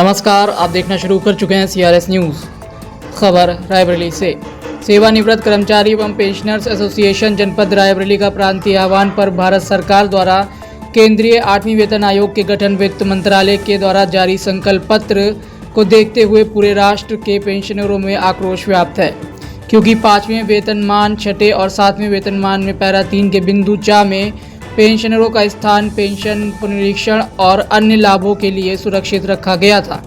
नमस्कार, आप देखना शुरू कर चुके हैं CRS न्यूज़। खबर रायबरेली से। सेवानिवृत्त कर्मचारी एवं पेंशनर्स एसोसिएशन जनपद रायबरेली का प्रांतीय आह्वान पर भारत सरकार द्वारा केंद्रीय 8वीं वेतन आयोग के गठन वित्त मंत्रालय के द्वारा जारी संकल्प पत्र को देखते हुए पूरे राष्ट्र के पेंशनरों में आक्रोश व्याप्त है, क्योंकि 5वें वेतनमान, 6ठे और 7वें वेतनमान में पैरा 3 के बिंदु 4 में पेंशनरों का स्थान पेंशन पुनरीक्षण और अन्य लाभों के लिए सुरक्षित रखा गया था।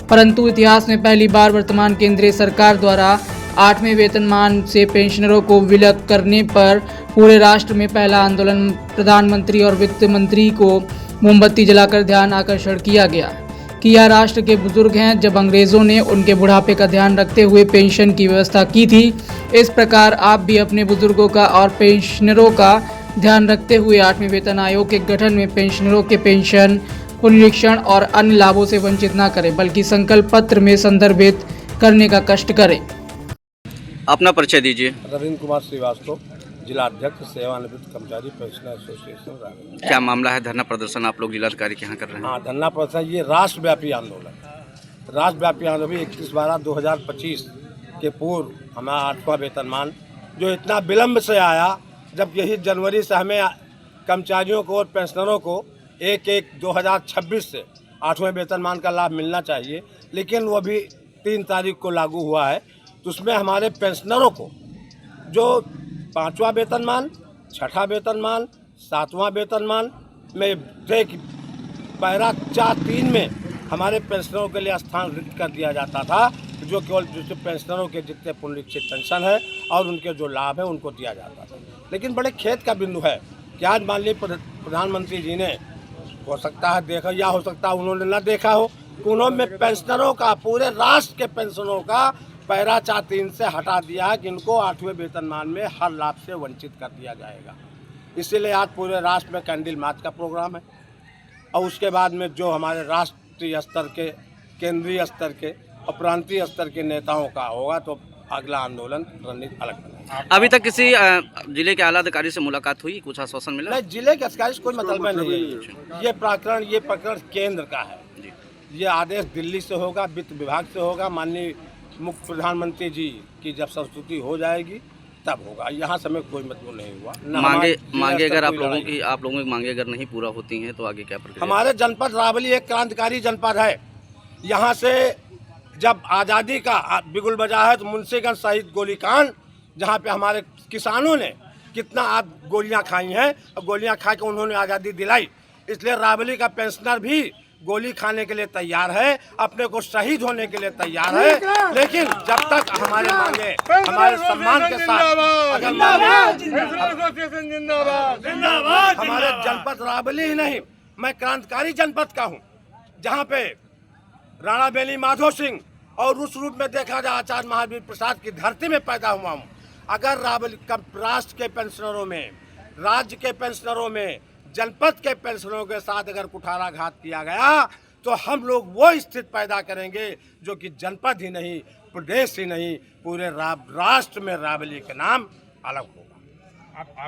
परंतु इतिहास में पहली बार वर्तमान केंद्रीय सरकार द्वारा 8वें वेतनमान से पेंशनरों को विलग करने पर पूरे राष्ट्र में पहला आंदोलन प्रधानमंत्री और वित्त मंत्री को मोमबत्ती जलाकर ध्यान आकर्षण किया गया कि यह राष्ट्र के बुजुर्ग हैं। जब अंग्रेजों ने उनके बुढ़ापे का ध्यान रखते हुए पेंशन की व्यवस्था की थी, इस प्रकार आप भी अपने बुजुर्गों का और पेंशनरों का ध्यान रखते हुए 8वें वेतन आयोग के गठन में पेंशनरों के पेंशन पुनरीक्षण और अन्य लाभों से वंचित न करें, बल्कि संकल्प पत्र में संदर्भित करने का कष्ट करें। अपना परिचय दीजिए। रविंद्र कुमार श्रीवास्तव, जिला अध्यक्ष सेवानिवृत्त कर्मचारी पेंशनर एसोसिएशन रायबरेली। क्या मामला है? धरना प्रदर्शन आप लोग जिलाधिकारी के यहाँ कर रहे हैं? हाँ, धरना प्रदर्शन ये राष्ट्रव्यापी आंदोलन 21/2025 के पूर्व हमारा 8वां वेतनमान जो इतना विलम्ब से आया, जब यही जनवरी से हमें कर्मचारियों को और पेंशनरों को 1/1/2026 से 8वें वेतनमान का लाभ मिलना चाहिए, लेकिन वो भी 3 तारीख को लागू हुआ है। तो उसमें हमारे पेंशनरों को जो 5वां वेतनमान, 6ठा वेतनमान, 7वां वेतनमान में पैरा 4(3) में हमारे पेंशनरों के लिए स्थान रिक्त कर दिया जाता था, जो केवल दूसरे पेंशनरों के जितने पुनरीक्षित पेंशन है और उनके जो लाभ है उनको दिया जाता था। लेकिन बड़े खेद का बिंदु है कि आज मान लीजिए प्रधानमंत्री जी ने हो सकता है देखा, या हो सकता है उन्होंने ना देखा हो, कि उन्होंने पेंशनरों का, पूरे राष्ट्र के पेंशनों का पैरा 4(3) से हटा दिया है कि इनको 8वें वेतनमान में हर लाभ से वंचित कर दिया जाएगा। इसीलिए आज पूरे राष्ट्र में कैंडल मार्च का प्रोग्राम है और उसके बाद में जो हमारे राष्ट्रीय स्तर के, केंद्रीय स्तर के और प्रांतीय स्तर के नेताओं का होगा, तो अगला आंदोलन रणनीति अलग बनेगा। अभी तक किसी जिले के आला अधिकारी से मुलाकात हुई? कुछ आश्वासन मिला? नहीं, जिले के अधिकारी से कोई मतलब नहीं है। ये प्रकरण केंद्र का है। ये आदेश दिल्ली से होगा, वित्त विभाग से होगा। माननीय मुख्य प्रधानमंत्री जी की जब संस्तुति हो जाएगी तब होगा। यहाँ समय कोई मतलब नहीं हुआ। मांगे अगर आप लोगों की मांगे अगर नहीं पूरा होती हैं तो आगे क्या प्रक्रिया? हमारे जनपद रायबरेली एक क्रांतिकारी जनपद है। यहाँ से जब आज़ादी का बिगुल बजा है तो मुंशीगंज शहीद गोलीकांड, जहाँ पे हमारे किसानों ने कितना आप गोलियाँ खाई हैं और गोलियाँ खा के उन्होंने आज़ादी दिलाई। इसलिए रायबरेली का पेंशनर भी गोली खाने के लिए तैयार है, अपने को शहीद होने के लिए तैयार है। लेकिन जब तक हमारे मांगे हमारे सम्मान के साथ अगर हमारे जनपद रायबरेली ही नहीं, मैं क्रांतिकारी जनपद का हूँ, जहाँ पे राणा बेनी माधो सिंह और उस रूप में देखा जाए आचार्य महावीर प्रसाद की धरती में पैदा हुआ हूँ। अगर राष्ट्र के पेंशनरों में, राज्य के पेंशनरों में, जनपद के पेंशनरों के साथ अगर कुठाराघात किया गया तो हम लोग वो स्थिति पैदा करेंगे जो कि जनपद ही नहीं, प्रदेश ही नहीं, पूरे राष्ट्र में रायबरेली का नाम अलग होगा।